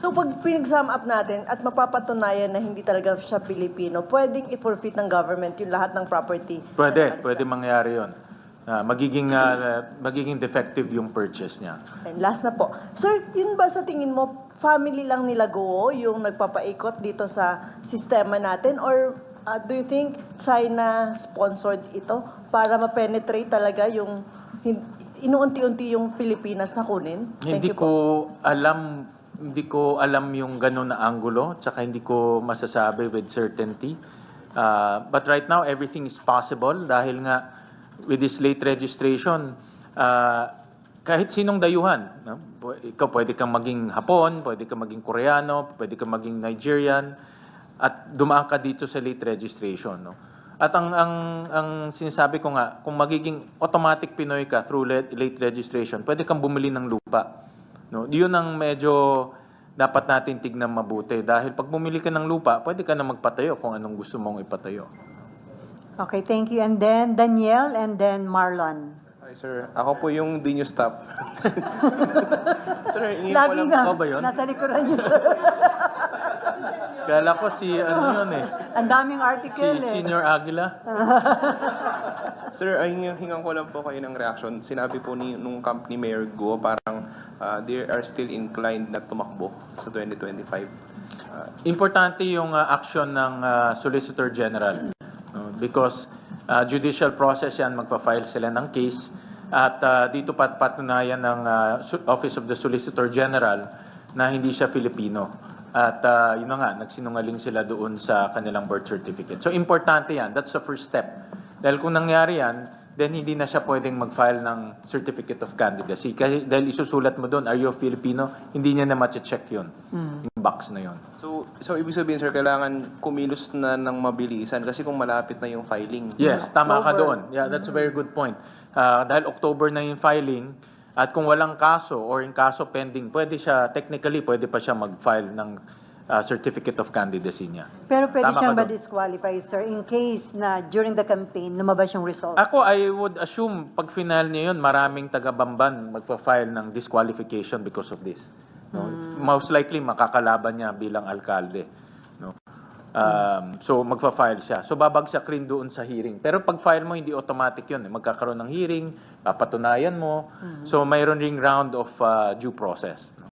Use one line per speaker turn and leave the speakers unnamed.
So pag pinag-sum up natin at mapapatunayan na hindi talaga siya Pilipino, pwedeng i-forfeit ng government yung lahat ng property.
Pwede mangyari yun. Magiging defective yung purchase niya.
And last na po. Sir, yun ba sa tingin mo, family lang nila Go yung nagpapaikot dito sa sistema natin? Or do you think China sponsored ito para ma-penetrate talaga yung inuunti-unti yung Pilipinas na kunin?
Hindi ko alam yung ganun na anggulo, tsaka hindi ko masasabi with certainty. But right now, everything is possible dahil nga with this late registration, kahit sinong dayuhan, no? Ikaw pwede kang maging Hapon, pwede kang maging Koreano, pwede kang maging Nigerian, at dumaan ka dito sa late registration. No? At ang sinasabi ko nga, kung magiging automatic Pinoy ka through late registration, pwede kang bumili ng lupa. No? Yun ang medyo dapat natin tignan mabuti. Dahil pag bumili ka ng lupa, pwede ka na magpatayo kung anong gusto mong ipatayo.
Okay, thank you. And then Daniel and then Marlon.
Hi, sir. Ako po yung di nyo staff. Sir, ingin ko
Lagi
lang.
nga,
Ikaw ba yun?
nasa likuran niyo, sir.
Kala ko si ano yun eh.
Ang daming article
Si Senior Aguila.
Sir, ay hingan ko lang po kayo ng reaction. Sinabi po nung camp ni Mayor Go, parang they are still inclined na tumakbo sa 2025.
Importante yung action ng Solicitor General. Because judicial process yan, magpa-file sila ng case. At dito patunayan ng Office of the Solicitor General na hindi siya Filipino. At yun na nga, nagsinungaling sila doon sa kanilang birth certificate. So importante yan. That's the first step. Dahil kung nangyari yan, then hindi na siya pwedeng mag-file ng Certificate of Candidacy. Kasi dahil isusulat mo doon, are you a Filipino? Hindi niya na ma-check yun. Yung box na yun.
So ibig sabihin, sir, kailangan kumilos na ng mabilisan kasi kung malapit na yung filing.
Yes, tama ka doon. Yeah, that's a very good point. Dahil October na yung filing, at kung walang kaso or in kaso pending, technically, pwede pa siya mag-file ng Certificate of Candidacy niya.
Pero pwede
Tama
siyang
ka doon.
ma-disqualify, sir, in case na during the campaign, lumabas yung result.
Ako, I would assume, pag final niya yun, maraming taga-Bamban magpa-file ng disqualification because of this. No? Most likely, makakalaban niya bilang alkalde. No? So, magpa-file siya. So, babagsak rin doon sa hearing. Pero pag file mo, hindi automatic yun. Magkakaroon ng hearing, papatunayan mo. So, mayroon ring round of due process.